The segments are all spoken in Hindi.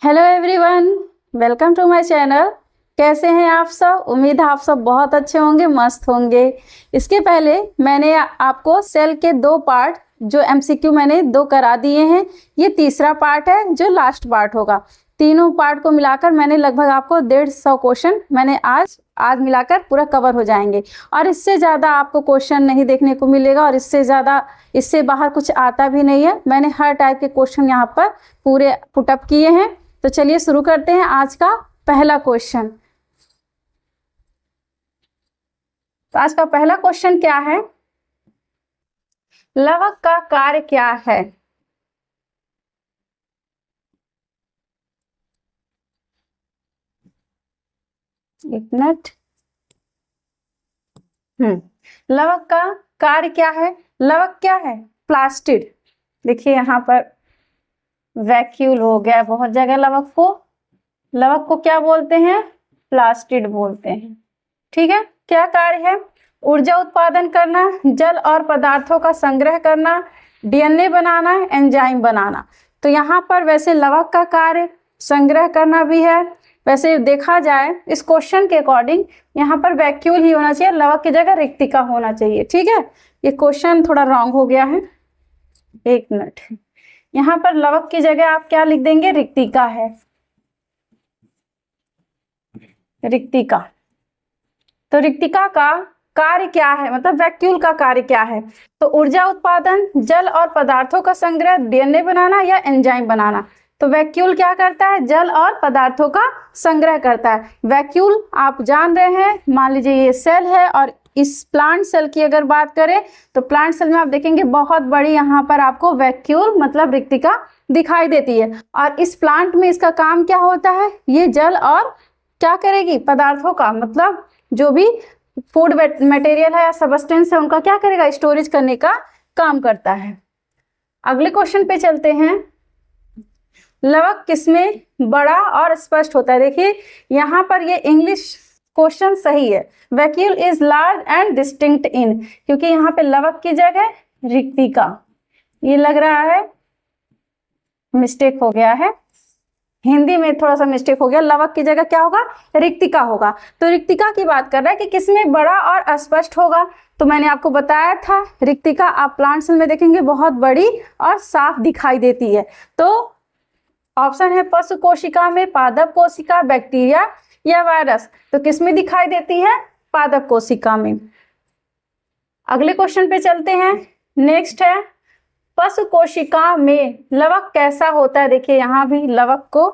Hello everyone, welcome to my channel. कैसे हैं आप सब? उम्मीद है आप सब बहुत अच्छे होंगे, मस्त होंगे। इसके पहले मैंने आपको सेल के 2 पार्ट जो एमसीक्यू मैंने 2 करा दिए हैं। ये तीसरा पार्ट है जो लास्ट पार्ट होगा। तीनों पार्ट को मिलाकर मैंने लगभग आपको 150 क्वेश्चन मैंने आज मिलाकर पूरा कवर हो जाएंगे। और इससे ज़्यादा आपको क्वेश्चन नहीं देखने को मिलेगा और इससे बाहर कुछ आता भी नहीं है। मैंने हर टाइप के क्वेश्चन यहाँ पर पूरे पुटअप किए हैं। तो चलिए शुरू करते हैं आज का पहला क्वेश्चन। तो आज का पहला क्वेश्चन क्या है? लवक का कार्य क्या है? एक मिनट। लवक का कार्य क्या है? लवक क्या है? प्लास्टिड। देखिए यहाँ पर वैक्यूल हो गया बहुत जगह। लवक को क्या बोलते हैं? प्लास्टिड बोलते हैं। ठीक है। क्या कार्य है? ऊर्जा उत्पादन करना, जल और पदार्थों का संग्रह करना, डीएनए बनाना, एंजाइम बनाना। तो यहाँ पर वैसे लवक का कार्य संग्रह करना भी है। वैसे देखा जाए इस क्वेश्चन के अकॉर्डिंग यहाँ पर वैक्यूल ही होना चाहिए, लवक की जगह रिक्तिका होना चाहिए। ठीक है। ये क्वेश्चन थोड़ा रॉन्ग हो गया है। एक मिनट। यहाँ पर लवक की जगह आप क्या लिख देंगे? रिक्तिका है। रिक्तिका। तो रिक्तिका का कार्य क्या है, मतलब वैक्यूल का कार्य क्या है? तो ऊर्जा उत्पादन, जल और पदार्थों का संग्रह, डीएनए बनाना या एंजाइम बनाना। तो वैक्यूल क्या करता है? जल और पदार्थों का संग्रह करता है। वैक्यूल आप जान रहे हैं, मान लीजिए ये सेल है और इस प्लांट सेल की अगर बात करें तो प्लांट सेल में आप देखेंगे बहुत बड़ी यहाँ पर आपको वैक्यूल मतलब रिक्तिका दिखाई देती है। और इस प्लांट में इसका काम क्या होता है? ये जल और क्या करेगी? पदार्थों का, मतलब जो भी फूड मटेरियल है या सबस्टेंस है उनका क्या करेगा? स्टोरेज करने का काम करता है। अगले क्वेश्चन पे चलते हैं। लवक किसमें बड़ा और स्पष्ट होता है? देखिए यहाँ पर ये इंग्लिश क्वेश्चन सही है। Vacuole is large and distinct in, क्योंकि यहाँ पे लवक की जगह रिक्तिका। ये लग रहा है मिस्टेक हो गया है, हिंदी में थोड़ा सा मिस्टेक हो गया। लवक की जगह क्या होगा? रिक्तिका होगा। तो रिक्तिका की बात कर रहा है कि किसमें बड़ा और अस्पष्ट होगा। तो मैंने आपको बताया था रिक्तिका आप प्लांट सेल में देखेंगे बहुत बड़ी और साफ दिखाई देती है। तो ऑप्शन है पशु कोशिका में, पादप कोशिका, बैक्टीरिया या वायरस। तो किसमें दिखाई देती है? पादप कोशिका में। अगले क्वेश्चन पे चलते हैं। नेक्स्ट है पशु कोशिका में लवक कैसा होता है? देखिए यहाँ भी लवक को,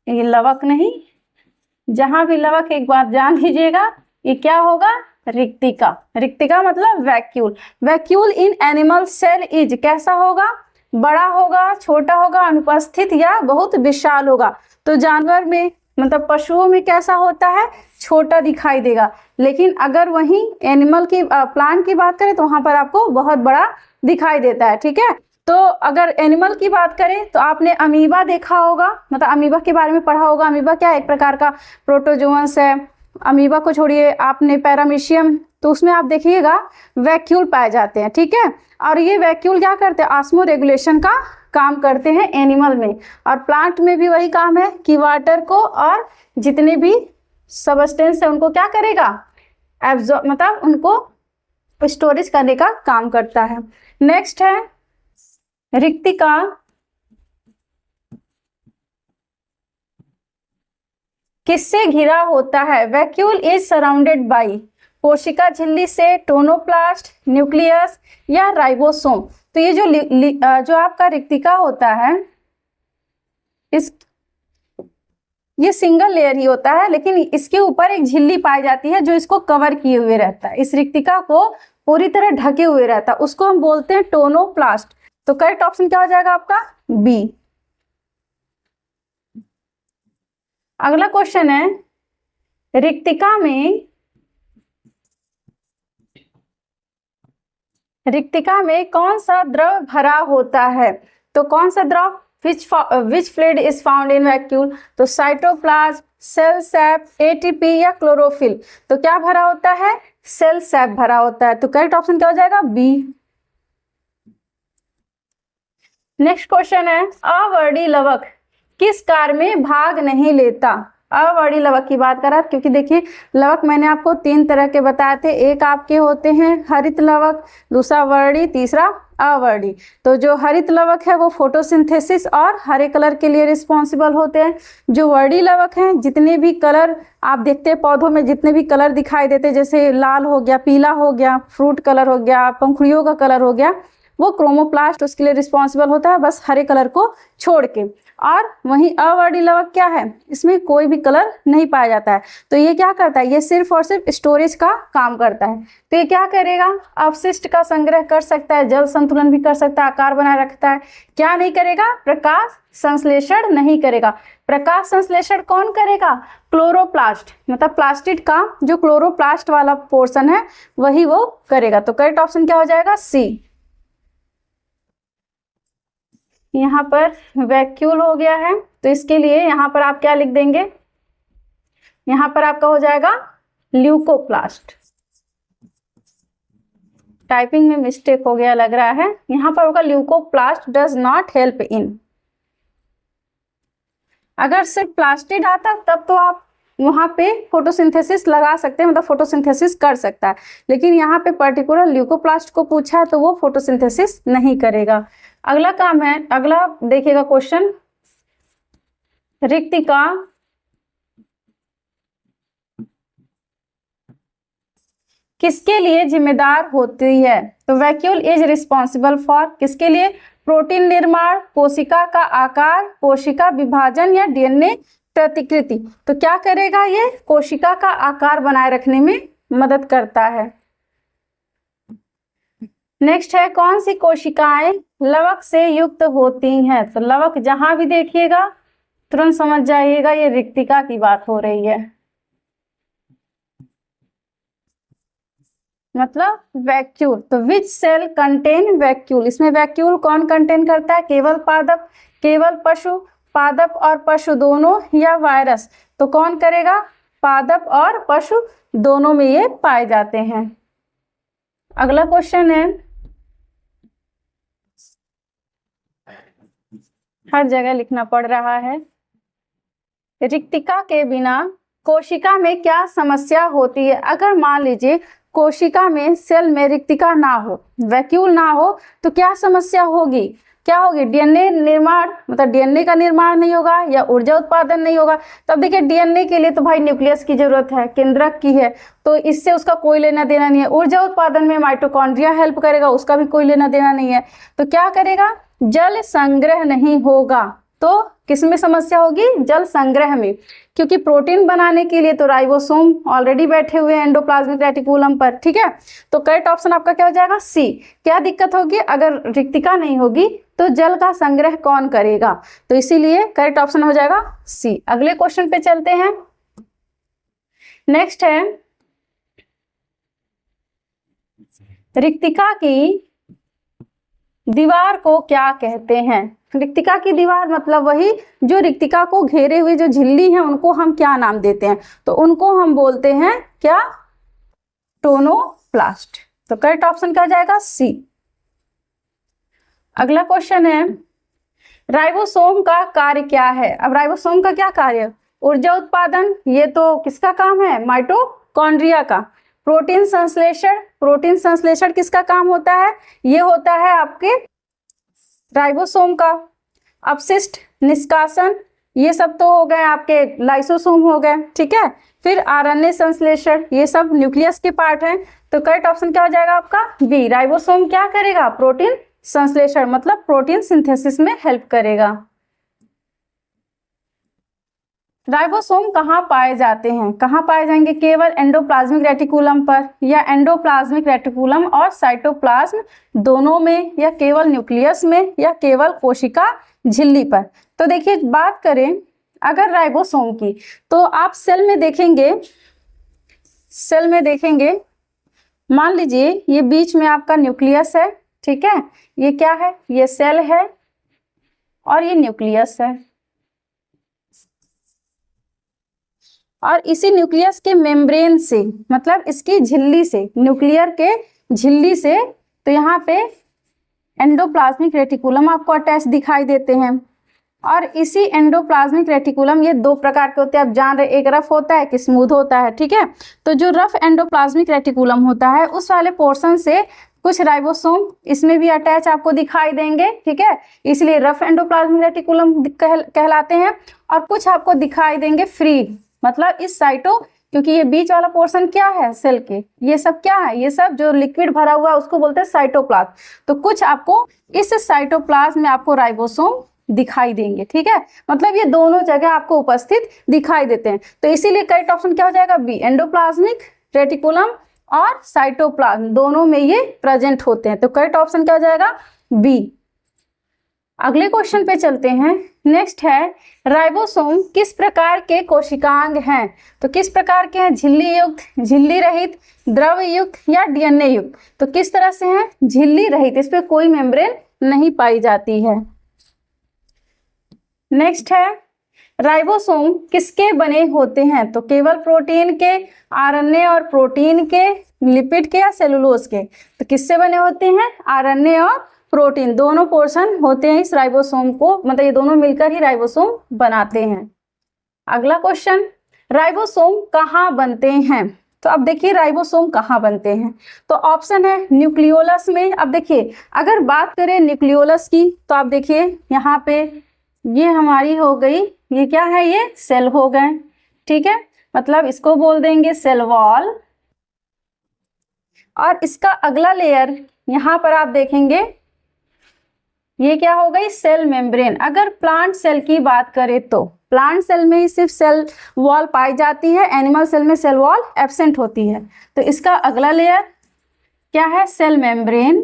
ये लवक नहीं, जहां भी लवक एक बात जान लीजिएगा, ये क्या होगा? रिक्तिका। रिक्तिका मतलब vacuole. Vacuole in animal cell is कैसा होगा? बड़ा होगा, छोटा होगा, अनुपस्थित या बहुत विशाल होगा। तो जानवर में मतलब पशुओं में कैसा होता है? छोटा दिखाई देगा। लेकिन अगर वहीं एनिमल की प्लांट की बात करें तो वहां पर आपको बहुत बड़ा दिखाई देता है। ठीक है। तो अगर एनिमल की बात करें तो आपने अमीबा देखा होगा, मतलब अमीबा के बारे में पढ़ा होगा। अमीबा क्या है? एक प्रकार का प्रोटोजोअंस है। अमीबा को छोड़िए, आपने पैरामीशियम, तो उसमें आप देखिएगा वैक्यूल पाए जाते हैं। ठीक है। और ये वैक्यूल क्या करते हैं? ऑस्मो रेगुलेशन का काम करते हैं एनिमल में। और प्लांट में भी वही काम है कि वाटर को और जितने भी सबस्टेंस है उनको क्या करेगा? एब्जॉर्ब, मतलब उनको स्टोरेज करने का काम करता है। नेक्स्ट है रिक्तिका किससे घिरा होता है? वैक्यूल इज सराउंडेड बाई कोशिका झिल्ली से, टोनोप्लास्ट, न्यूक्लियस या राइबोसोम। तो ये जो आपका रिक्तिका होता है ये सिंगल लेयर ही होता है, लेकिन इसके ऊपर एक झिल्ली पाई जाती है जो इसको कवर किए हुए रहता है। इस रिक्तिका को पूरी तरह ढके हुए रहता है, उसको हम बोलते हैं टोनोप्लास्ट। तो करेक्ट ऑप्शन क्या हो जाएगा आपका? बी। अगला क्वेश्चन है रिक्तिका में कौन सा द्रव भरा होता है? तो कौन सा द्रव? Which fluid is found in vacuole? तो साइटोप्लाज्म, सेल सैप, एटीपी या क्लोरोफिल। तो क्या भरा होता है? सेल सैप भरा होता है। तो करेक्ट ऑप्शन क्या हो जाएगा? बी। नेक्स्ट क्वेश्चन है, अवर्णी लवक किस कार्य में भाग नहीं लेता? अवर्णी लवक की बात करा, क्योंकि देखिए लवक मैंने आपको 3 तरह के बताए थे, एक आपके होते हैं हरित लवक, दूसरा वर्णी, तीसरा अवर्णी। तो जो हरित लवक है वो फोटोसिंथेसिस और हरे कलर के लिए रिस्पॉन्सिबल होते हैं। जो वर्णी लवक हैं, जितने भी कलर आप देखते हैं पौधों में, जितने भी कलर दिखाई देते हैं, जैसे लाल हो गया, पीला हो गया, फ्रूट कलर हो गया, पंखुड़ियों का कलर हो गया, वो क्रोमोप्लास्ट उसके लिए रिस्पॉन्सिबल होता है, बस हरे कलर को छोड़ के। और वहीं अवर्णी लवक क्या है, इसमें कोई भी कलर नहीं पाया जाता है। तो ये क्या करता है, ये सिर्फ और सिर्फ स्टोरेज का काम करता है। तो ये क्या करेगा, अपशिष्ट का संग्रह कर सकता है, जल संतुलन भी कर सकता है, आकार बनाए रखता है। क्या नहीं करेगा, प्रकाश संश्लेषण नहीं करेगा। प्रकाश संश्लेषण कौन करेगा, क्लोरोप्लास्ट, मतलब प्लास्टिड का जो क्लोरोप्लास्ट वाला पोर्शन है वही वो करेगा। तो करेक्ट ऑप्शन क्या हो जाएगा, सी। यहाँ पर वैक्यूल हो गया है, तो इसके लिए यहाँ पर आप क्या लिख देंगे, यहाँ पर आपका हो जाएगा ल्यूकोप्लास्ट। टाइपिंग में मिस्टेक हो गया लग रहा है, यहाँ पर होगा leucoplast does not help in. अगर सिर्फ प्लास्टिड आता तब तो आप वहाँ पे फोटोसिंथेसिस लगा सकते हैं, मतलब फोटोसिंथेसिस कर सकता है, लेकिन यहाँ पे पर्टिकुलर ल्यूकोप्लास्ट को पूछा है तो वो फोटोसिंथेसिस नहीं करेगा। अगला काम है, अगला देखिएगा क्वेश्चन, रिक्तिका किसके लिए जिम्मेदार होती है? तो वैक्यूल इज रिस्पॉन्सिबल फॉर किसके लिए, प्रोटीन निर्माण, कोशिका का आकार, कोशिका विभाजन या डीएनए प्रतिकृति। तो क्या करेगा, ये कोशिका का आकार बनाए रखने में मदद करता है। नेक्स्ट है, कौन सी कोशिकाएं लवक से युक्त होती हैं? तो लवक जहां भी देखिएगा तुरंत समझ जाइएगा ये रिक्तिका की बात हो रही है, मतलब वैक्यूल। तो विच सेल कंटेन वैक्यूल, इसमें वैक्यूल कौन कंटेन करता है, केवल पादप, केवल पशु, पादप और पशु दोनों, या वायरस? तो कौन करेगा, पादप और पशु दोनों में ये पाए जाते हैं। अगला क्वेश्चन है, हर जगह लिखना पड़ रहा है, रिक्तिका के बिना कोशिका में क्या समस्या होती है? अगर मान लीजिए कोशिका में, सेल में रिक्तिका ना हो, वैक्यूल ना हो, तो क्या समस्या होगी, क्या होगी, डीएनए निर्माण, मतलब डीएनए का निर्माण नहीं होगा या ऊर्जा उत्पादन नहीं होगा। तब देखिए डीएनए के लिए तो भाई न्यूक्लियस की जरूरत है, केंद्रक की है, तो इससे उसका कोई लेना देना नहीं है। ऊर्जा उत्पादन में माइटोकॉन्ड्रिया हेल्प करेगा, उसका भी कोई लेना देना नहीं है। तो क्या करेगा, जल संग्रह नहीं होगा। तो किसमें समस्या होगी, जल संग्रह में, क्योंकि प्रोटीन बनाने के लिए तो राइबोसोम ऑलरेडी बैठे हुए हैं एंडोप्लाज्मिक रेटिकुलम पर, ठीक है। तो करेक्ट ऑप्शन आपका क्या हो जाएगा, सी। क्या दिक्कत होगी, अगर रिक्तिका नहीं होगी तो जल का संग्रह कौन करेगा, तो इसीलिए करेक्ट ऑप्शन हो जाएगा सी। अगले क्वेश्चन पे चलते हैं। नेक्स्ट है, रिक्तिका की दीवार को क्या कहते हैं? रिक्तिका की दीवार मतलब वही जो रिक्तिका को घेरे हुए जो झिल्ली है उनको हम क्या नाम देते हैं? तो उनको हम बोलते हैं क्या, टोनोप्लास्ट। तो करेक्ट ऑप्शन क्या हो जाएगा, सी। अगला क्वेश्चन है, राइबोसोम का कार्य क्या है? अब राइबोसोम का क्या कार्य, ऊर्जा उत्पादन, ये तो किसका काम है, माइटोकॉन्ड्रिया का। प्रोटीन संश्लेषण, प्रोटीन संश्लेषण किसका काम होता है, ये होता है आपके राइबोसोम का। अपशिष्ट निष्कासन, ये सब तो हो गए आपके लाइसोसोम हो गए, ठीक है। फिर आरएनए संश्लेषण, ये सब न्यूक्लियस के पार्ट हैं। तो करेक्ट ऑप्शन क्या हो जाएगा आपका, बी। राइबोसोम क्या करेगा, प्रोटीन संश्लेषण, मतलब प्रोटीन सिंथेसिस में हेल्प करेगा। राइबोसोम कहाँ पाए जाते हैं, कहाँ पाए जाएंगे, केवल एंडोप्लाज्मिक रेटिकुलम पर, या एंडोप्लाज्मिक रेटिकुलम और साइटोप्लाज्म दोनों में, या केवल न्यूक्लियस में, या केवल कोशिका झिल्ली पर? तो देखिए बात करें अगर राइबोसोम की, तो आप सेल में देखेंगे, सेल में देखेंगे, मान लीजिए ये बीच में आपका न्यूक्लियस है, ठीक है, ये क्या है, ये सेल है और ये न्यूक्लियस है, और इसी न्यूक्लियस के मेम्ब्रेन से, मतलब इसकी झिल्ली से, न्यूक्लियर के झिल्ली से, तो यहाँ पे एंडोप्लाज्मिक रेटिकुलम आपको अटैच दिखाई देते हैं। और इसी एंडोप्लाज्मिक रेटिकुलम, ये दो प्रकार के होते हैं, आप जान रहे, एक रफ होता है, एक स्मूथ होता है, ठीक है। तो जो रफ एंडोप्लाज्मिक रेटिकुलम होता है उस वाले पोर्शन से कुछ राइबोसोम इसमें भी अटैच आपको दिखाई देंगे, ठीक है, इसलिए रफ एंडोप्लाज्मिक रेटिकुलम कहलाते हैं। और कुछ आपको दिखाई देंगे फ्री, मतलब इस साइटो, क्योंकि ये बीच वाला पोर्शन क्या है सेल के, ये सब क्या है, ये सब जो लिक्विड भरा हुआ है उसको बोलते हैं साइटोप्लाज्म। तो कुछ आपको इस साइटोप्लाज्म में आपको राइबोसोम दिखाई देंगे, ठीक है, मतलब ये दोनों जगह आपको उपस्थित दिखाई देते हैं। तो इसीलिए करेक्ट ऑप्शन क्या हो जाएगा, बी, एंडोप्लाज्मिक रेटिकुलम और साइटोप्लाज्म दोनों में ये प्रेजेंट होते हैं। तो करेक्ट ऑप्शन क्या हो जाएगा, बी। अगले क्वेश्चन पे चलते हैं। नेक्स्ट है, राइबोसोम किस प्रकार के कोशिकांग हैं? तो किस प्रकार के हैं, झिल्ली युक्त, झिल्ली रहित, द्रव युक्त या डीएनए युक्त? तो किस तरह से हैं, झिल्ली रहित, इस पे कोई मेम्ब्रेन नहीं पाई जाती है। नेक्स्ट है, राइबोसोम किसके बने होते हैं? तो केवल प्रोटीन के, आरएनए और प्रोटीन के, लिपिड के या सेलुलोज के? तो किससे बने होते हैं, आरएनए और प्रोटीन, दोनों पोर्शन होते हैं इस राइबोसोम को, मतलब ये दोनों मिलकर ही राइबोसोम बनाते हैं। अगला क्वेश्चन, राइबोसोम कहाँ बनते हैं? तो अब देखिए राइबोसोम कहाँ बनते हैं, तो ऑप्शन है न्यूक्लियोलस में। अब देखिए अगर बात करें न्यूक्लियोलस की, तो आप देखिए यहाँ पे ये हमारी हो गई, ये क्या है, ये सेल हो गए, ठीक है, मतलब इसको बोल देंगे सेल वॉल। और इसका अगला लेयर यहाँ पर आप देखेंगे, ये क्या हो गई, सेल मेम्ब्रेन। अगर प्लांट सेल की बात करें तो प्लांट सेल में ही सिर्फ सेल वॉल पाई जाती है, एनिमल सेल में सेल वॉल एब्सेंट होती है। तो इसका अगला लेयर क्या है, सेल मेम्ब्रेन।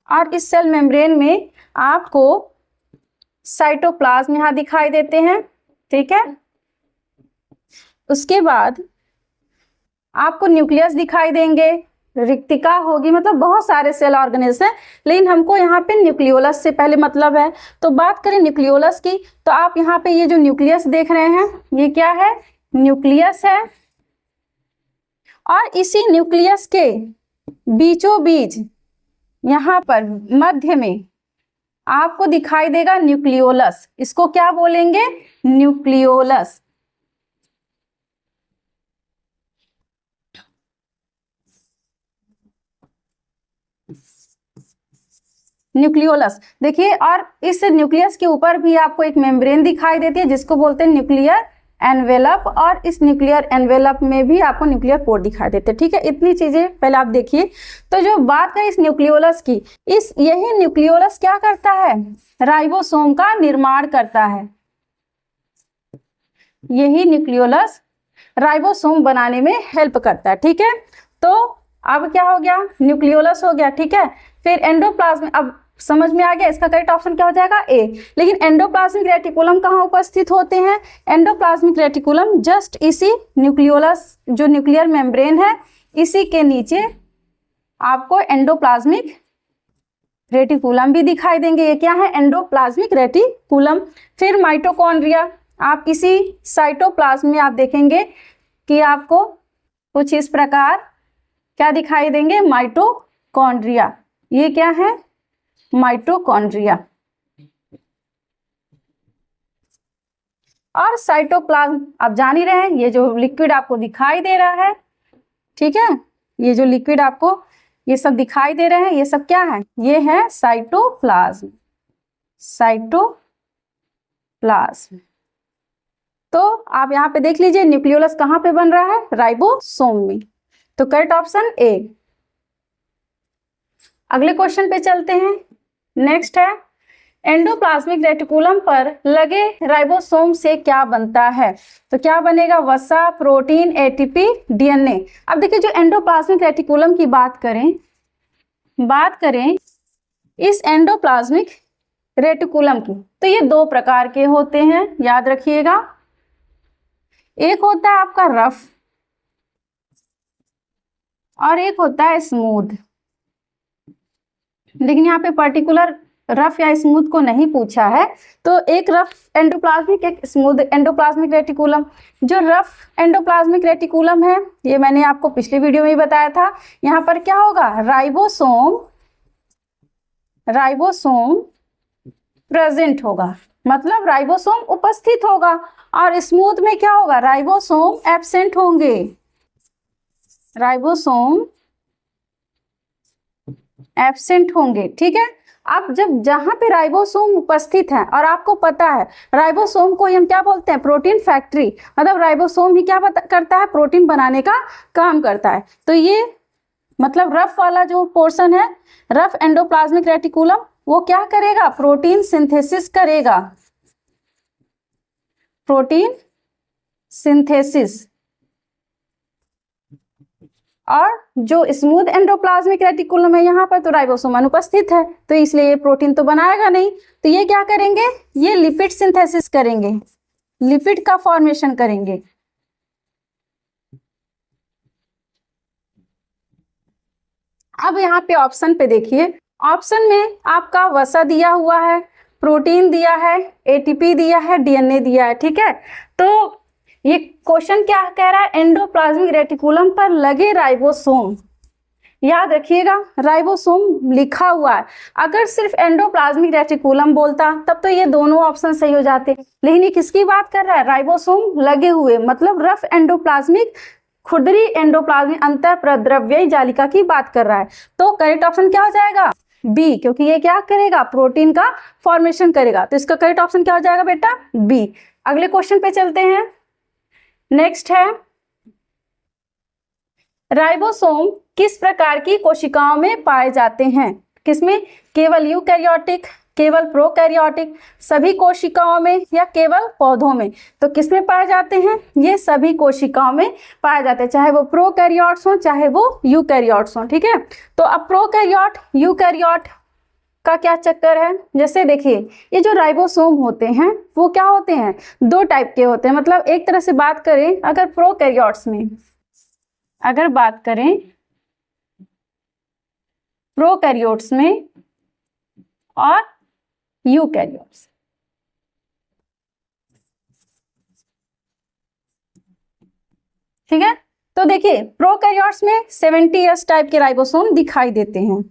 और इस सेल मेम्ब्रेन में आपको साइटोप्लाज्म यहाँ दिखाई देते हैं, ठीक है। उसके बाद आपको न्यूक्लियस दिखाई देंगे, रिक्तिका होगी, मतलब बहुत सारे सेल ऑर्गेनेल्स हैं, लेकिन हमको यहाँ पे न्यूक्लियोलस से पहले मतलब है। तो बात करें न्यूक्लियोलस की, तो आप यहाँ पे ये जो न्यूक्लियस देख रहे हैं, ये क्या है, न्यूक्लियस है। और इसी न्यूक्लियस के बीचों बीच यहाँ पर मध्य में आपको दिखाई देगा न्यूक्लियोलस, इसको क्या बोलेंगे, न्यूक्लियोलस। न्यूक्लियोलस देखिए, और इस न्यूक्लियस के ऊपर भी आपको एक मेम्ब्रेन दिखाई देती है जिसको बोलते हैं न्यूक्लियर एनवेलप, और इस न्यूक्लियर एनवेलप में भी आपको न्यूक्लियर पोर दिखाई देते हैं, ठीक है। इतनी चीजें पहले आप देखिए। तो जो बात करें इस न्यूक्लियोलस की, इस यही न्यूक्लियोलस क्या करता है, राइबोसोम का निर्माण करता है। यही न्यूक्लियोलस राइबोसोम बनाने में हेल्प करता है, ठीक है। तो अब क्या हो गया, न्यूक्लियोलस हो गया, ठीक है। फिर एंडोप्लाज्म, अब समझ में आ गया, इसका करेक्ट ऑप्शन क्या हो जाएगा, ए। लेकिन एंडोप्लाज्मिक रेटिकुलम कहाँ उपस्थित होते हैं, एंडोप्लाज्मिक रेटिकुलम जस्ट इसी न्यूक्लियोलस, जो न्यूक्लियर मेम्ब्रेन है, इसी के नीचे आपको एंडोप्लाज्मिक रेटिकुलम भी दिखाई देंगे। ये क्या है, एंडोप्लाज्मिक रेटिकुलम। फिर माइटोकॉन्ड्रिया, आप इसी साइटोप्लाज्म में आप देखेंगे कि आपको कुछ इस प्रकार क्या दिखाई देंगे, माइटोकॉन्ड्रिया। ये क्या है, माइटोकॉन्ड्रिया। और साइटोप्लाज्म आप जान ही रहे हैं, ये जो लिक्विड आपको दिखाई दे रहा है, ठीक है, ये जो लिक्विड आपको ये सब दिखाई दे रहे हैं, ये सब क्या है, ये है साइटोप्लाज्म, साइटोप्लाज्म। तो आप यहाँ पे देख लीजिए न्यूक्लियोलस कहाँ पे बन रहा है, राइबोसोम में। तो करेक्ट ऑप्शन ए। अगले क्वेश्चन पे चलते हैं। नेक्स्ट है, एंडोप्लाज्मिक रेटिकुलम पर लगे राइबोसोम से क्या बनता है? तो क्या बनेगा, वसा, प्रोटीन, एटीपी, डीएनए। अब देखिए जो एंडोप्लाज्मिक रेटिकुलम की बात करें इस एंडोप्लाज्मिक रेटिकुलम की, तो ये दो प्रकार के होते हैं, याद रखिएगा। एक होता है आपका रफ और एक होता है स्मूथ। लेकिन यहाँ पे पर्टिकुलर रफ या स्मूथ को नहीं पूछा है, तो एक रफ एंडोप्लाज्मिक, एक स्मूथ एंडोप्लाज्मिक रेटिकुलम। जो रफ एंडोप्लाज्मिक रेटिकुलम है, ये मैंने आपको पिछले वीडियो में ही बताया था, यहाँ पर क्या होगा, राइबोसोम राइबोसोम प्रेजेंट होगा, मतलब राइबोसोम उपस्थित होगा, और स्मूथ में क्या होगा, राइबोसोम एब्सेंट होंगे, राइबोसोम एब्सेंट होंगे। ठीक है, अब जब जहां पे राइबोसोम उपस्थित है और आपको पता है राइबोसोम को हम क्या बोलते हैं, प्रोटीन फैक्ट्री, मतलब राइबोसोम ही क्या करता है, प्रोटीन बनाने का काम करता है। तो ये मतलब रफ वाला जो पोर्शन है, रफ एंडोप्लाज्मिक रेटिकुलम, वो क्या करेगा, प्रोटीन सिंथेसिस करेगा, प्रोटीन सिंथेसिस। और जो स्मूथ एंडोप्लाज्मिक रेटिकुलम है यहाँ पर, तो राइबोसोम अनुपस्थित है, तो इसलिए ये प्रोटीन तो बनाएगा नहीं। तो ये क्या करेंगे, ये लिपिड सिंथेसिस करेंगे, लिपिड का फॉर्मेशन करेंगे। अब यहाँ पे ऑप्शन पे देखिए, ऑप्शन में आपका वसा दिया हुआ है, प्रोटीन दिया है, एटीपी दिया है, डीएनए दिया है। ठीक है, तो ये क्वेश्चन क्या कह रहा है, एंडोप्लाज्मिक रेटिकुलम पर लगे राइबोसोम, याद रखिएगा राइबोसोम लिखा हुआ है, अगर सिर्फ एंडोप्लाज्मिक रेटिकुलम बोलता तब तो ये दोनों ऑप्शन सही हो जाते, लेकिन ये किसकी बात कर रहा है, राइबोसोम लगे हुए, मतलब रफ एंडोप्लाज्मिक, खुरदरी एंडोप्लाज्मिक अंतः प्रद्रव्यी जालिका की बात कर रहा है। तो करेक्ट ऑप्शन क्या हो जाएगा, बी, क्योंकि ये क्या करेगा, प्रोटीन का फॉर्मेशन करेगा। तो इसका करेक्ट ऑप्शन क्या हो जाएगा बेटा, बी। अगले क्वेश्चन पे चलते हैं। नेक्स्ट है, राइबोसोम किस प्रकार की कोशिकाओं में पाए जाते हैं, किसमें, केवल यूकैरियोटिक, केवल प्रोकैरियोटिक, सभी कोशिकाओं में, या केवल पौधों में। तो किसमें पाए जाते हैं, ये सभी कोशिकाओं में पाए जाते हैं, चाहे वो प्रोकैरियोट्स हो चाहे वो यूकैरियोट्स हो। ठीक है, तो अब प्रोकैरियोट यूकैरियोट का क्या चक्कर है, जैसे देखिए ये जो राइबोसोम होते हैं वो क्या होते हैं, दो टाइप के होते हैं, मतलब एक तरह से बात करें अगर प्रोकैरियोट्स में, अगर बात करें प्रोकैरियोट्स में और यूकैरियोट्स, ठीक है, तो देखिए प्रोकैरियोट्स में 70S टाइप के राइबोसोम दिखाई देते हैं।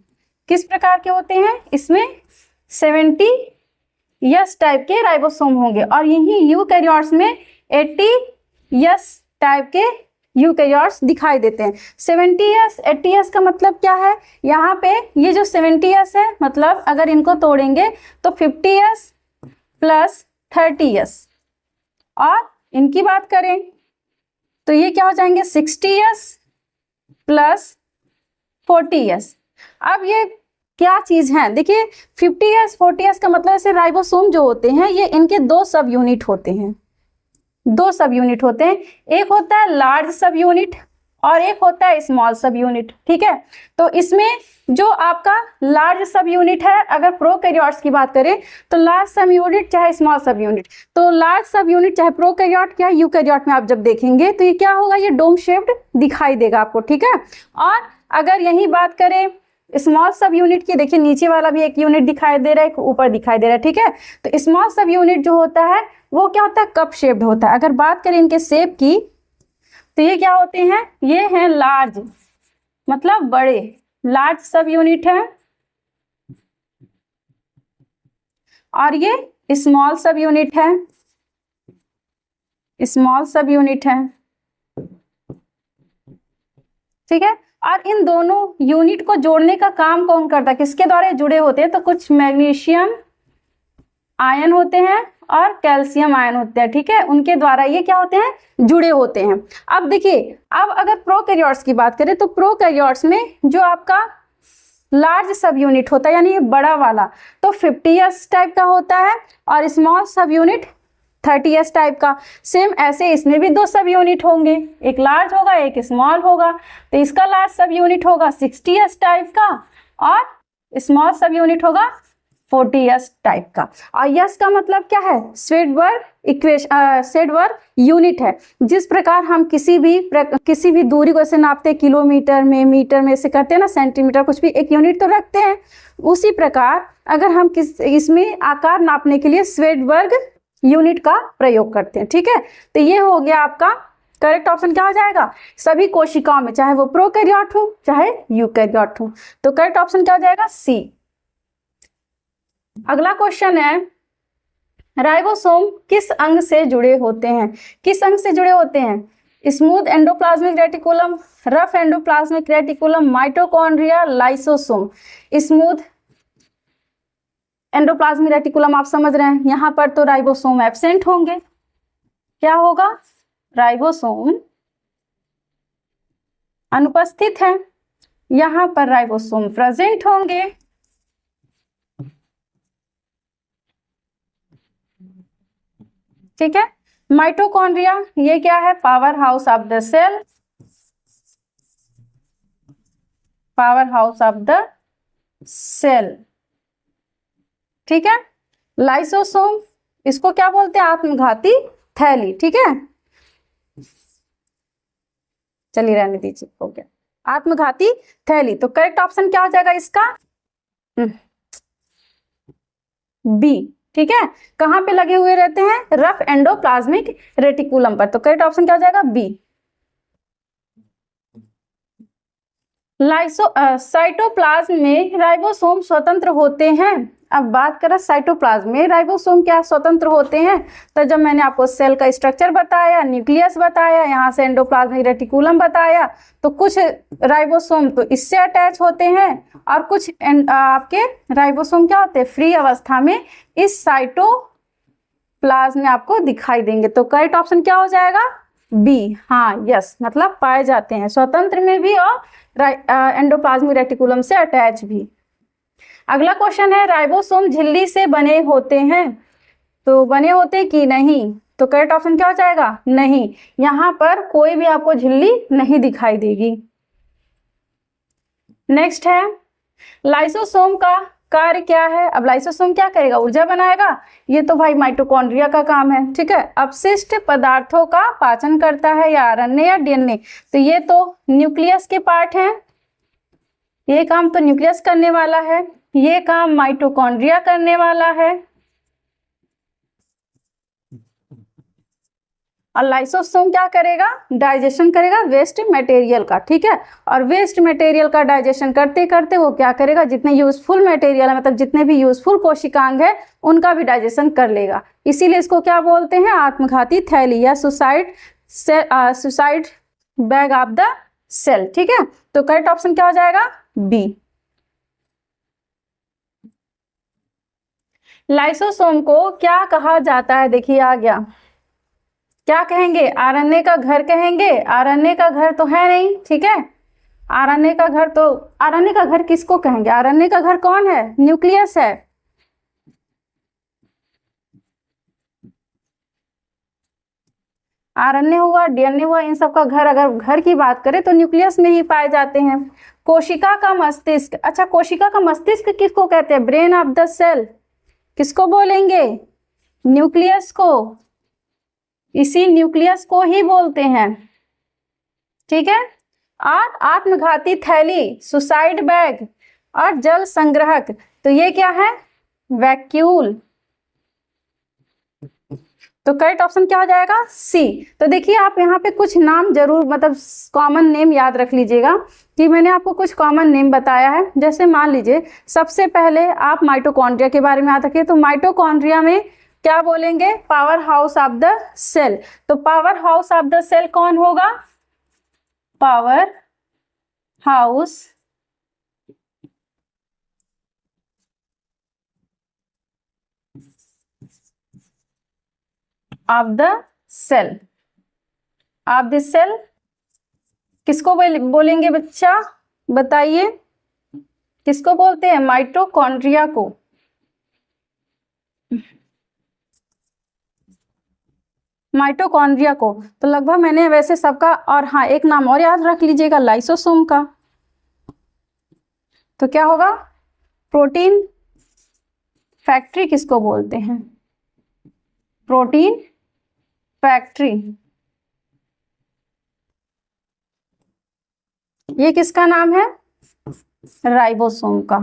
किस प्रकार के होते हैं, इसमें 70S टाइप के राइबोसोम होंगे, और यही यूकैरियोट्स में 80S टाइप के यूकैरियोट्स दिखाई देते हैं। 70S 80S का मतलब क्या है, यहाँ पे ये जो 70S है, मतलब अगर इनको तोड़ेंगे तो 50S प्लस 30S, और इनकी बात करें तो ये क्या हो जाएंगे, 60S प्लस 40S। अब ये क्या चीज है, देखिए 50S 40S का मतलब ऐसे राइबोसोम जो होते हैं ये इनके दो सब यूनिट होते हैं, दो सब यूनिट होते हैं, एक होता है लार्ज सब यूनिट और एक होता है स्मॉल सब यूनिट। ठीक है, तो इसमें जो आपका लार्ज सब यूनिट है, अगर प्रोकैरियोट्स की बात करें तो लार्ज सब यूनिट चाहे स्मॉल सब यूनिट, तो लार्ज सब यूनिट चाहे प्रोकैरियोट या यूकैरियोट में आप जब देखेंगे तो ये क्या होगा, ये डोम शेप्ड दिखाई देगा आपको। ठीक है, और अगर यही बात करें स्मॉल सब यूनिट की, देखिए नीचे वाला भी एक यूनिट दिखाई दे रहा है, एक ऊपर दिखाई दे रहा है। ठीक है, तो स्मॉल सब यूनिट जो होता है वो क्या होता है, कप शेप्ड होता है। अगर बात करें इनके शेप की तो ये क्या होते हैं, ये हैं लार्ज, मतलब बड़े, लार्ज सब यूनिट है, और ये स्मॉल सब यूनिट है, स्मॉल सब यूनिट है। ठीक है, और इन दोनों यूनिट को जोड़ने का काम कौन करता है, किसके द्वारा जुड़े होते हैं, तो कुछ मैग्नीशियम आयन होते हैं और कैल्शियम आयन होते हैं। ठीक है, उनके द्वारा ये क्या होते हैं, जुड़े होते हैं। अब देखिए, अब अगर प्रोकैरियोट्स की बात करें तो प्रोकैरियोट्स में जो आपका लार्ज सब यूनिट होता है, यानी ये बड़ा वाला, तो 50S टाइप का होता है, और स्मॉल सब यूनिट 30S टाइप का। सेम ऐसे इसमें भी दो सब यूनिट होंगे, एक लार्ज होगा एक स्मॉल होगा, तो इसका लार्ज सब यूनिट होगा 60S टाइप का, और स्मॉल सब यूनिट होगा 40S टाइप का। और यस का मतलब क्या है, शेडवर्ग इक्वेशन, शेडवर्ग यूनिट है। जिस प्रकार हम किसी भी दूरी को ऐसे नापते हैं, किलोमीटर में, मीटर में, ऐसे करते हैं ना, सेंटीमीटर, कुछ भी एक यूनिट तो रखते हैं, उसी प्रकार अगर हम इसमें आकार नापने के लिए शेडवर्ग यूनिट का प्रयोग करते हैं। ठीक है, तो ये हो गया आपका करेक्ट ऑप्शन, क्या हो जाएगा, सभी कोशिकाओं में, चाहे वो प्रोकैरियोट हो चाहे यूकैरियोट हो। तो करेक्ट ऑप्शन क्या हो जाएगा, सी। अगला क्वेश्चन है, राइबोसोम किस अंग से जुड़े होते हैं? किस अंग से जुड़े होते हैं? Smooth endoplasmic reticulum, rough endoplasmic reticulum, mitochondria, lysosome. Smooth endoplasmic reticulum आप समझ रहे हैं, यहाँ पर तो राइबोसोम एब्सेंट होंगे। क्या होगा? राइबोसोम अनुपस्थित है, यहाँ पर राइबोसोम प्रेजेंट होंगे। ठीक है। माइटोकॉन्ड्रिया ये क्या है? Power house of the cell, power house of the cell. ठीक है। लाइसोसोम इसको क्या बोलते हैं? आत्मघाती थैली। ठीक है, चलिए रहने दीजिए, हो गया आत्मघाती थैली। तो करेक्ट ऑप्शन क्या हो जाएगा इसका? बी। ठीक है, कहां पे लगे हुए रहते हैं? रफ एंडोप्लाज्मिक रेटिकुलम पर। तो करेक्ट ऑप्शन क्या हो जाएगा? बी। साइटोप्लाज्म में राइबोसोम स्वतंत्र होते हैं। अब बात करें साइटोप्लाज्म में राइबोसोम क्या स्वतंत्र होते हैं? तो जब मैंने आपको सेल का स्ट्रक्चर बताया, न्यूक्लियस बताया, यहाँ से एंडोप्लाज्मिक रेटिकुलम बताया, तो कुछ राइबोसोम तो इससे अटैच होते हैं और कुछ आपके राइबोसोम क्या होते हैं? फ्री अवस्था में इस साइटोप्लाज्म में आपको दिखाई देंगे। तो करेक्ट ऑप्शन क्या हो जाएगा? बी। हाँ, यस, मतलब पाए जाते हैं स्वतंत्र में भी और एंडोप्लाज्मिक रेटिकुलम से अटैच भी। अगला क्वेश्चन है, राइबोसोम झिल्ली से बने होते हैं, तो बने होते कि नहीं? तो करेक्ट ऑप्शन क्या हो जाएगा? नहीं, यहाँ पर कोई भी आपको झिल्ली नहीं दिखाई देगी। नेक्स्ट है, लाइसोसोम का कार्य क्या है? अब लाइसोसोम क्या करेगा? ऊर्जा बनाएगा। ये तो भाई माइटोकॉन्ड्रिया का काम है। ठीक है, अपशिष्ट पदार्थों का पाचन करता है, या आरएनए या डीएनए। तो ये तो न्यूक्लियस के पार्ट है, ये काम तो न्यूक्लियस करने वाला है, ये काम माइटोकॉन्ड्रिया करने वाला है। और लाइसोसोम क्या करेगा? डाइजेशन करेगा वेस्ट मटेरियल का। ठीक है, और वेस्ट मटेरियल का डाइजेशन करते करते वो क्या करेगा? जितने यूजफुल मटेरियल है, मतलब जितने भी यूजफुल कोशिकांग है, उनका भी डाइजेशन कर लेगा। इसीलिए इसको क्या बोलते हैं? आत्मघाती थैली या suicide bag of the cell. ठीक है, तो करेक्ट ऑप्शन क्या हो जाएगा? बी। लाइसोसोम को क्या कहा जाता है? देखिए आ गया, क्या कहेंगे? आरएनए का घर कहेंगे। आरएनए का घर तो है नहीं। ठीक है, आरएनए का घर तो, आरएनए का घर किसको कहेंगे? आरएनए का घर कौन है? न्यूक्लियस है। आरएनए हुआ, डीएनए हुआ, इन सब का घर, अगर घर की बात करें तो न्यूक्लियस में ही पाए जाते हैं। कोशिका का मस्तिष्क, अच्छा कोशिका का मस्तिष्क किसको कहते हैं? ब्रेन ऑफ द सेल किसको बोलेंगे? न्यूक्लियस को, इसी न्यूक्लियस को ही बोलते हैं। ठीक है, और आत्मघाती थैली, सुसाइड बैग और जल संग्रहक, तो ये क्या है? वैक्यूल। तो करेक्ट ऑप्शन क्या हो जाएगा? सी। तो देखिए आप यहाँ पे कुछ नाम जरूर, मतलब कॉमन नेम याद रख लीजिएगा कि मैंने आपको कुछ कॉमन नेम बताया है। जैसे मान लीजिए सबसे पहले आप माइटोकॉन्ड्रिया के बारे में याद रखिए, तो माइटोकॉन्ड्रिया में क्या बोलेंगे? Power house of the cell. तो power house of the cell कौन होगा? Power house of the cell, of the cell किसको बोलेंगे बच्चा? बताइए, किसको बोलते हैं? माइटोकॉन्ड्रिया को। माइटोकॉन्ड्रिया को। तो लगभग मैंने वैसे सबका, और हाँ एक नाम और याद रख लीजिएगा, लाइसोसोम का। तो क्या होगा? प्रोटीन फैक्ट्री किसको बोलते हैं? Protein factory. ये किसका नाम है? राइबोसोम का।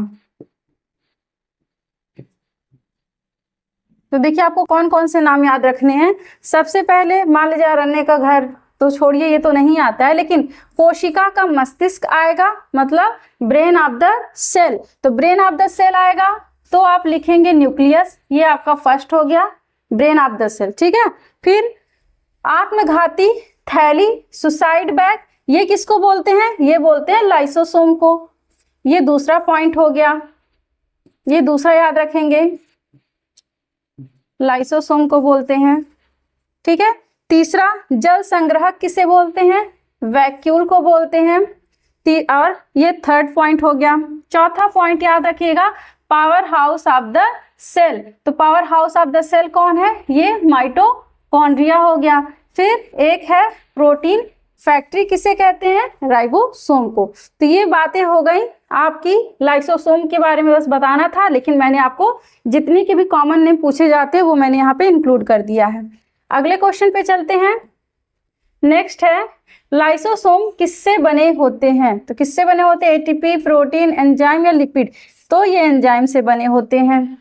तो देखिए आपको कौन कौन से नाम याद रखने हैं। सबसे पहले मान लीजिए आरएनए का घर तो छोड़िए, ये तो नहीं आता है, लेकिन कोशिका का मस्तिष्क आएगा, मतलब ब्रेन ऑफ द सेल। तो ब्रेन ऑफ द सेल आएगा, तो आप लिखेंगे न्यूक्लियस, ये आपका फर्स्ट हो गया, ब्रेन ऑफ द सेल, ठीक है। फिर आत्मघाती थैली, सुसाइड बैग, ये किसको बोलते हैं? ये बोलते हैं लाइसोसोम को। ये दूसरा पॉइंट हो गया, ये दूसरा याद रखेंगे, लाइसोसोम को बोलते हैं, ठीक है। तीसरा, जल संग्रहक किसे बोलते हैं? वैक्यूल को बोलते हैं। और ये थर्ड पॉइंट हो गया। चौथा पॉइंट याद रखिएगा, power house of the cell. तो power house of the cell कौन है? ये माइटोकॉन्ड्रिया हो गया। फिर एक है प्रोटीन फैक्ट्री, किसे कहते हैं? राइबोसोम को। तो ये बातें हो गई आपकी लाइसोसोम के बारे में, बस बताना था, लेकिन मैंने आपको जितनी के भी कॉमन नेम पूछे जाते हैं वो मैंने यहाँ पे इंक्लूड कर दिया है। अगले क्वेश्चन पे चलते हैं। नेक्स्ट है, लाइसोसोम किससे बने होते हैं? तो किससे बने होते हैं? एटीपी, प्रोटीन, एंजाइम या लिपिड? तो ये एंजाइम से बने होते हैं,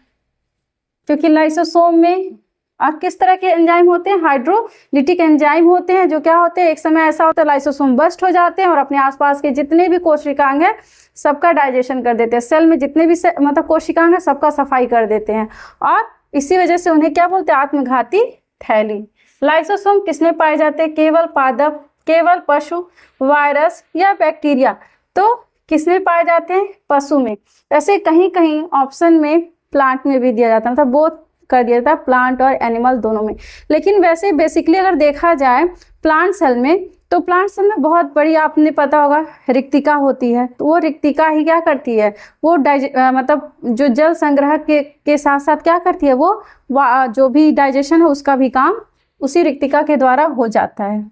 क्योंकि लाइसोसोम में और किस तरह के एंजाइम होते हैं? हाइड्रोलिटिक एंजाइम होते हैं, जो क्या होते हैं, एक समय ऐसा होता है लाइसोसोम बस्ट हो जाते हैं और अपने आसपास के जितने भी कोशिकांग हैं सबका डाइजेशन कर देते हैं। सेल में जितने भी मतलब कोशिकांग हैं सबका सफाई कर देते हैं, और इसी वजह से उन्हें क्या बोलते हैं? आत्मघाती थैली। लाइसोसोम किसमें पाए जाते हैं? केवल पादप, केवल पशु, वायरस या बैक्टीरिया? तो किसमें पाए जाते हैं? पशु में। ऐसे कहीं कहीं ऑप्शन में प्लांट में भी दिया जाता है, मतलब बोथ कर दिया जाता है, प्लांट और एनिमल दोनों में। लेकिन वैसे बेसिकली अगर देखा जाए प्लांट सेल में, तो प्लांट सेल में बहुत बड़ी, आपने पता होगा, रिक्तिका होती है। तो वो रिक्तिका ही क्या करती है? वो मतलब जो जल संग्रह के साथ साथ क्या करती है? वो जो भी डाइजेशन है उसका भी काम उसी रिक्तिका के द्वारा हो जाता है।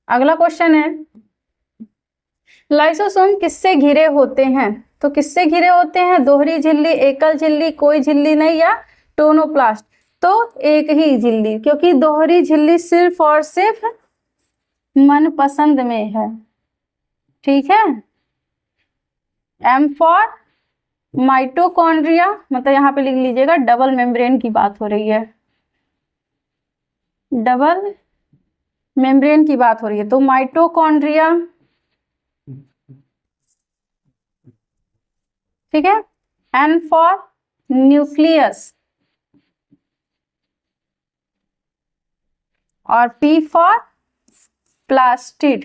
अगला क्वेश्चन है, लाइसोसोम किससे घिरे होते हैं? तो किससे घिरे होते हैं? दोहरी झिल्ली, एकल झिल्ली, कोई झिल्ली नहीं, या टोनोप्लास्ट? तो एक ही झिल्ली, क्योंकि दोहरी झिल्ली सिर्फ और सिर्फ मनपसंद में है, ठीक है। एम फॉर माइटोकॉन्ड्रिया, मतलब यहाँ पे लिख लीजिएगा, डबल मेम्ब्रेन की बात हो रही है, डबल मेम्ब्रेन की बात हो रही है, तो माइटोकॉन्ड्रिया, ठीक है। एन फॉर न्यूक्लियस, और पी फॉर प्लास्टिड।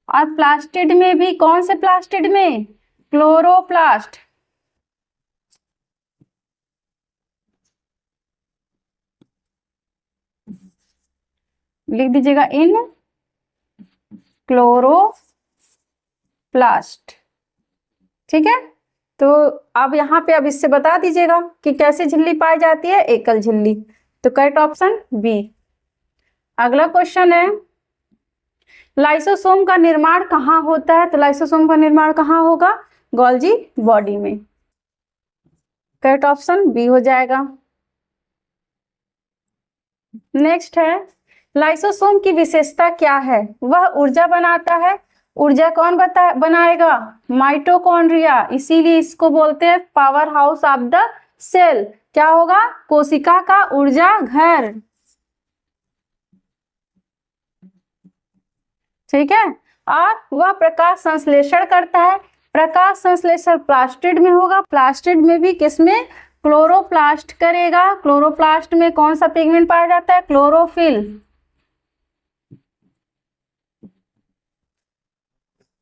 और प्लास्टिड में भी कौन से प्लास्टिड में? क्लोरोप्लास्ट। लिख दीजिएगा इन क्लोरोप्लास्ट, ठीक है। तो अब यहाँ पे अब इससे बता दीजिएगा कि कैसे झिल्ली पाई जाती है? एकल झिल्ली। तो करेक्ट ऑप्शन बी। अगला क्वेश्चन है, लाइसोसोम का निर्माण कहाँ होता है? तो लाइसोसोम का निर्माण कहाँ होगा? गोल्जी बॉडी में। करेक्ट ऑप्शन बी हो जाएगा। नेक्स्ट है, लाइसोसोम की विशेषता क्या है? वह ऊर्जा बनाता है। ऊर्जा कौन बनाएगा? माइटोकॉन्ड्रिया। इसीलिए इसको बोलते हैं power house of the cell. क्या होगा? कोशिका का ऊर्जा घर, ठीक है। और वह प्रकाश संश्लेषण करता है। प्रकाश संश्लेषण प्लास्टिड में होगा। प्लास्टिड में भी किसमें? क्लोरोप्लास्ट करेगा। क्लोरोप्लास्ट में कौन सा पिगमेंट पाया जाता है? क्लोरोफिल।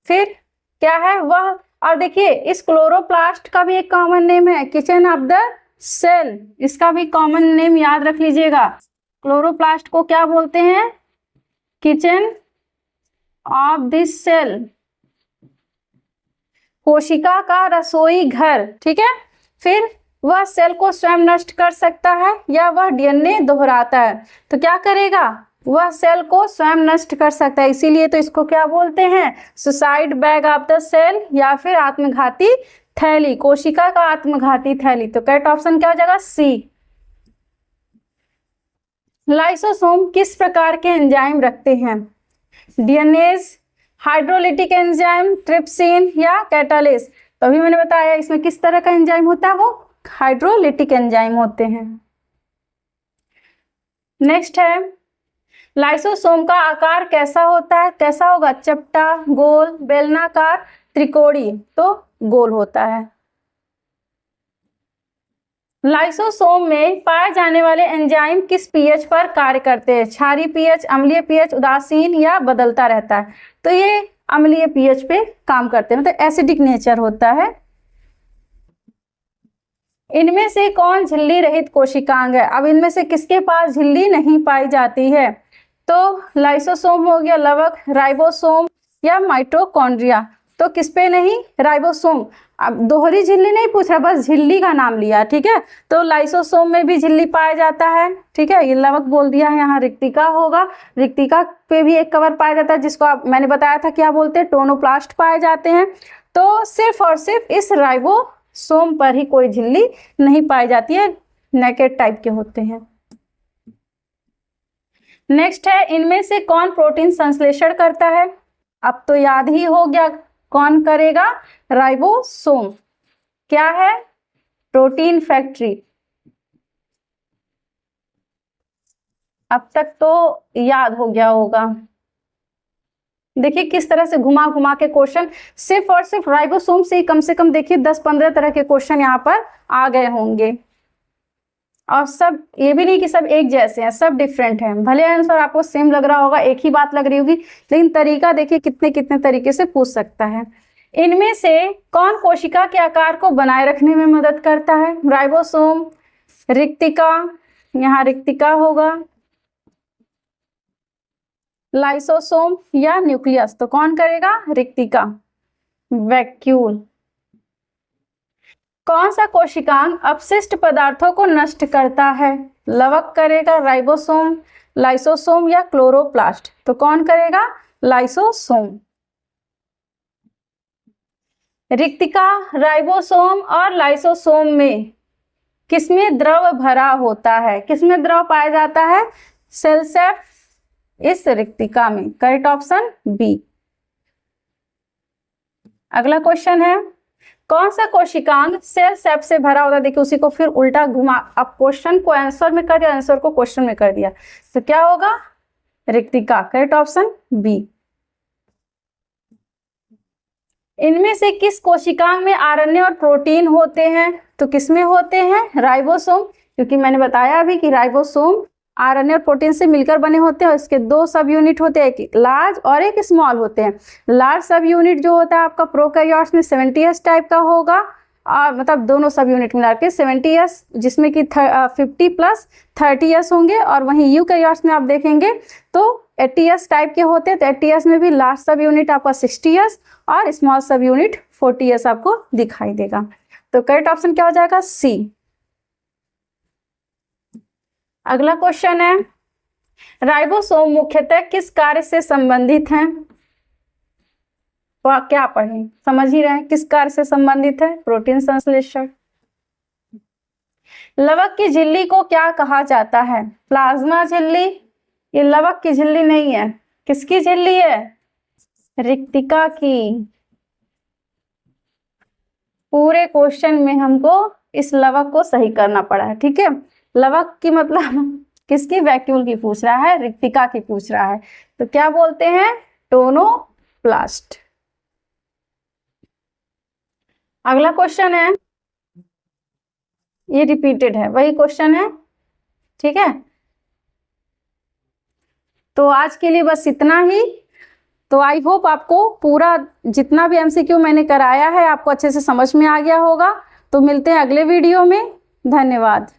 फिर क्या है वह? और देखिए, इस क्लोरोप्लास्ट का भी एक कॉमन नेम है, किचन ऑफ द सेल। इसका भी कॉमन नेम याद रख लीजिएगा। क्लोरोप्लास्ट को क्या बोलते हैं? किचन ऑफ दिस सेल, कोशिका का रसोई घर, ठीक है। फिर वह सेल को स्वयं नष्ट कर सकता है या वह डीएनए दोहराता है? तो क्या करेगा? वह सेल को स्वयं नष्ट कर सकता है, इसीलिए तो इसको क्या बोलते हैं? Suicide bag of the cell, या फिर आत्मघाती थैली, कोशिका का आत्मघाती थैली। तो करेक्ट ऑप्शन क्या हो जाएगा? सी। लाइसोसोम किस प्रकार के एंजाइम रखते हैं? डीएनएज, हाइड्रोलिटिक एंजाइम, ट्रिप्सिन या कैटालिस? तो अभी मैंने बताया इसमें किस तरह का एंजाइम होता है, वो हाइड्रोलिटिक एंजाइम होते हैं। नेक्स्ट है, लाइसोसोम का आकार कैसा होता है? कैसा होगा? चपटा, गोल, बेलनाकार, त्रिकोणीय तो गोल होता है। लाइसोसोम में पाए जाने वाले एंजाइम किस पीएच पर कार्य करते हैं? क्षारीय पीएच, अम्लीय पीएच, उदासीन या बदलता रहता है? तो ये अम्लीय पीएच पे काम करते हैं, मतलब एसिडिक नेचर होता है। इनमें से कौन झिल्ली रहित कोशिकांग है? अब इनमें से किसके पास झिल्ली नहीं पाई जाती है? तो लाइसोसोम हो गया, लवक, राइबोसोम या माइटोकॉन्ड्रिया। तो किस पे नहीं? राइबोसोम। अब दोहरी झिल्ली नहीं पूछ रहा, बस झिल्ली का नाम लिया, ठीक है। तो लाइसोसोम में भी झिल्ली पाया जाता है, ठीक है। ये लवक बोल दिया है, यहाँ रिक्तिका होगा। रिक्तिका पे भी एक कवर पाया जाता है, जिसको मैंने बताया था क्या बोलते हैं, टोनोप्लास्ट पाए जाते हैं। तो सिर्फ और सिर्फ इस राइबोसोम पर ही कोई झिल्ली नहीं पाई जाती है, नेकेड टाइप के होते हैं। नेक्स्ट है, इनमें से कौन प्रोटीन संश्लेषण करता है? अब तो याद ही हो गया, कौन करेगा? राइबोसोम। क्या है? Protein factory. अब तक तो याद हो गया होगा। देखिए किस तरह से घुमा घुमा के क्वेश्चन, सिर्फ और सिर्फ राइबोसोम से ही कम से कम देखिए 10-15 तरह के क्वेश्चन यहाँ पर आ गए होंगे। और सब ये भी नहीं कि सब एक जैसे हैं, सब डिफरेंट हैं। भले आंसर आपको सेम लग रहा होगा, एक ही बात लग रही होगी, लेकिन तरीका देखिए कितने कितने तरीके से पूछ सकता है। इनमें से कौन कोशिका के आकार को बनाए रखने में मदद करता है? राइबोसोम, रिक्तिका, यहाँ रिक्तिका होगा, लाइसोसोम या न्यूक्लियस। तो कौन करेगा? रिक्तिका। वैक्यूल। कौन सा कोशिकांग अपशिष्ट पदार्थों को नष्ट करता है? लवक करेगा, राइबोसोम, लाइसोसोम या क्लोरोप्लास्ट। तो कौन करेगा? लाइसोसोम। रिक्तिका, राइबोसोम और लाइसोसोम में किसमें द्रव भरा होता है? किसमें द्रव पाया जाता है? सेल सेप इस रिक्तिका में। Correct option b. अगला क्वेश्चन है, कौन सा कोशिकांग सेल सेप से भरा होता है? देखिए उसी को फिर उल्टा घुमा, अब क्वेश्चन को आंसर में कर दिया, आंसर को क्वेश्चन में कर दिया, तो क्या होगा? रिक्तिका। Correct option B. इनमें से किस कोशिकांग में आरएनए और प्रोटीन होते हैं? तो किसमें होते हैं? राइबोसोम, क्योंकि मैंने बताया अभी कि राइबोसोम आरएनए और प्रोटीन से मिलकर बने होते हैं और इसके दो सब यूनिट होते हैं, एक लार्ज और एक स्मॉल होते हैं। लार्ज सब यूनिट जो होता है आपका प्रोकैरियोट्स में 70S टाइप का होगा, और मतलब दोनों सब यूनिट मिला के 70S, जिसमें कि 50 + 30S होंगे, और वहीं यूकैरियोट्स में आप देखेंगे तो 80S टाइप के होते हैं। तो 80S में भी लार्ज सब यूनिट आपका 60S और स्मॉल सब यूनिट 40S आपको दिखाई देगा। तो करेक्ट ऑप्शन क्या हो जाएगा? सी। अगला क्वेश्चन है, राइबोसोम मुख्यतः किस कार्य से संबंधित हैं? तो क्या पढ़ें, समझ ही रहे हैं किस कार्य से संबंधित है? प्रोटीन संश्लेषण। लवक की झिल्ली को क्या कहा जाता है? प्लाज्मा झिल्ली। ये लवक की झिल्ली नहीं है, किसकी झिल्ली है? रिक्तिका की। पूरे क्वेश्चन में हमको इस लवक को सही करना पड़ा है, ठीक है। लवक की मतलब किसकी? वैक्यूल की पूछ रहा है, रिक्तिका की पूछ रहा है, तो क्या बोलते हैं? टोनोप्लास्ट। अगला क्वेश्चन है, ये रिपीटेड है, वही क्वेश्चन है, ठीक है। तो आज के लिए बस इतना ही। तो आई होप आपको पूरा जितना भी MCQ मैंने कराया है आपको अच्छे से समझ में आ गया होगा। तो मिलते हैं अगले वीडियो में। धन्यवाद।